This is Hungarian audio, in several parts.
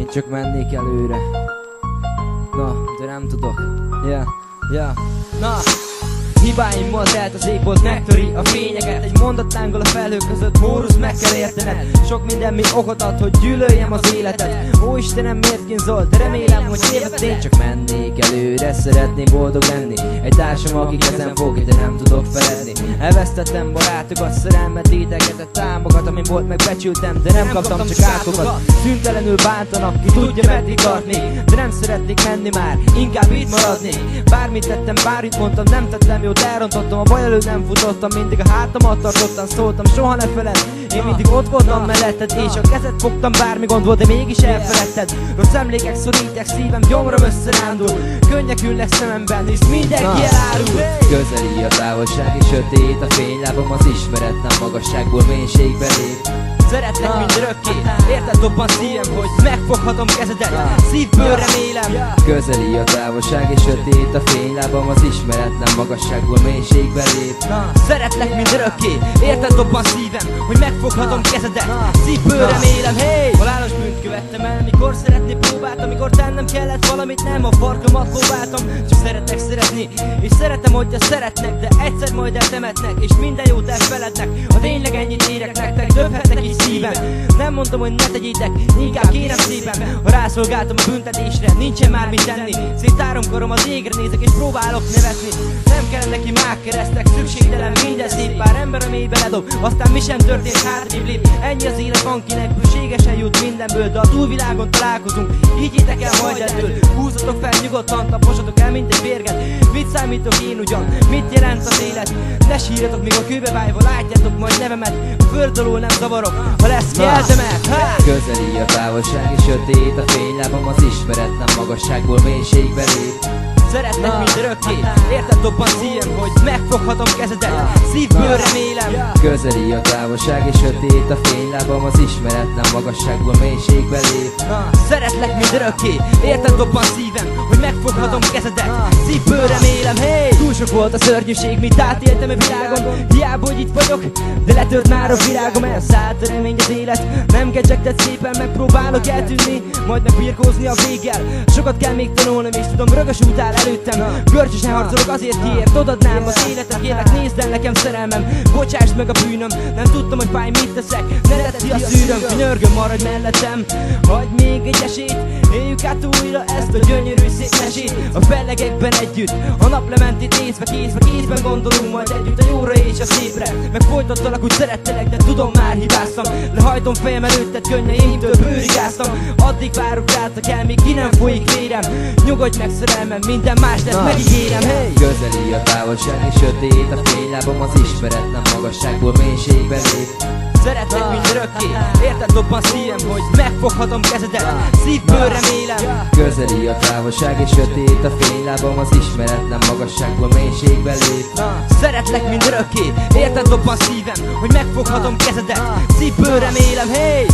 Én csak mennék előre. Na, de nem tudok. Na, hibáimmal telt az égbolt, megtöri a fényeket. Egy mondat lángol a felhők között, Mórusz, meg kell értened. Sok minden mi okot ad, hogy gyűlöljem az életet. Ó Istenem, miért kínzol, de remélem, hogy érted. Én csak mennék előre, szeretném boldog lenni. Egy társam, aki kezem fog, de nem tudok feledni. Elvesztettem barátokat, szerelmet, idegeket, támogat, amin volt, megbecsültem, de nem kaptam, csak átokat. Szüntelenül bántanak, ki tudja meddig tartni. De nem szeretnék menni már, inkább itt maradni. Bármit tettem, bármit mondtam, nem tettem jót, elrontottam, a baj elől nem futottam, mindig a hátamat tartottam, szóltam, soha ne feled. Én mindig ott voltam melletted, és a kezed fogtam, bármi gond volt, de mégis elfeledted. Rossz emlékek szorítják szívem, gyomrom összerándul. Könnyek ülnek szememben, és mindenki elárul. Közeli a távolság és sötét a fénylábam, az ismeretlen magasságból mélységbe lép. Szeretlek mindörökké, érted dobban szívem, hogy megfoghatom kezedet, szívből remélem. Közeli a távolság és sötét a fénylábam, az ismeretlen magasságból mélységbe lép. Szeretlek mindörökké, érted dobban szívem, hogy megfoghatom kezedet, szívből remélem. Hey! Halálos bűnt követtem el, mikor szeretni próbáltam, amikor tennem kellett valamit, nem a farkamat lóbáltam. Csak szeretek szeretni, és szeretem, hogyha szeretnek, de egyszer majd eltemetnek, és minden jót elfelednek. Ha tényleg ennyit érek nektek, döbhetnek is szívem. Nem mondom, hogy ne tegyétek, inkább kérem szépen. Ha rászolgáltam a büntetésre, nincsen már mit tenni. Szétárom karom az égre nézek, és próbálok nevetni. Nem kell neki mágkeresztek, szükségtelen minden szép. Pár ember a mélybe ledob, aztán mi sem történt, hátrébb lép. Ennyi az élet, van kinek bőségesen jut mindenből, de a túlvilágon találkozunk, higgyétek el majd ettől. Húzzatok fel nyugodtan, taposatok el mint egy férget. Mit számítok én ugyan, mit jelent az élet? Ne sírjatok, míg a kőbe vájva látjátok majd nevemet. A föld alól nem zavarok, ha lesz keltemet. Közeli a távolság és sötét a fénylábam, az ismeretlen magasságból mélységbe lép. Szeretlek mindörökké, érted dobban szívem, hogy megfoghatom kezedet, szívből remélem. Közeli a távolság és sötét a fénylábam, az ismeretlen magasságból mélységbe lép. Szeretlek mindörökké, érted dobban szívem, hogy megfoghatom kezedet, szívből remélem. Hey! Túl sok volt a szörnyűség, mit átéltem a világon. Hiába, hogy itt vagyok, de letört már a virágom. Elszállt a remény az élet, nem kecsegtet szépen, megpróbálok eltűnni, majd megbirkózni a véggel. Sokat kell még tanulnom, és tudom, rögös út áll előttem. Görcsösen harcolok azért, kiért odadnám az életet. Kérlek, nézd el nekem szerelmem, bocsásd meg a bűnöm. Nem tudtam, hogy fáj, mit teszek, ne tedd ki a szűröm. Könyörgöm, maradj mellettem, hagyj még egy esélyt. Éljük át újra ezt a gyönyörű szép mesét. A fellegekben együtt, a naplementét nézve, kézben gondolunk majd együtt a jóra és a szépre. Meg folytattalak, úgy szerettelek, de tudom, már hibáztam. Lehajtom fejem előtted, könnyeimtől bőrigáztam. Addig várok rád, kell, még ki nem folyik vérem. Nyugodj meg szerelmem, minden más lesz, megígérem. Hey! Közeli a távolság és sötét a fénylábam, az ismeretlen magasságból mélységbe lép. Szeretlek mindörökké, érted dobban szívem, hogy megfoghatom kezedet, szívből remélem. Közeli a távolság és sötét a fénylábam, az ismeretlen magasságból mélységbe lép. Szeretlek mindörökké, érted dobban szívem, hogy megfoghatom kezedet, szívből remélem. Hey!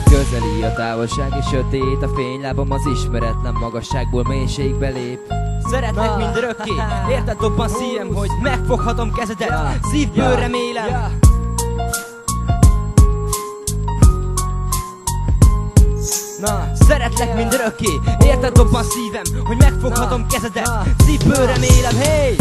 Közeli a távolság és sötét a fénylábam, az ismeretlen magasságból mélységbe lép. Szeretlek mindörökké, érted dobban szívem, hogy megfoghatom kezedet, szívből remélem. Szeretlek mindörökké, érted dobban szívem, hogy megfoghatom kezedet, szívből remélem. Hey!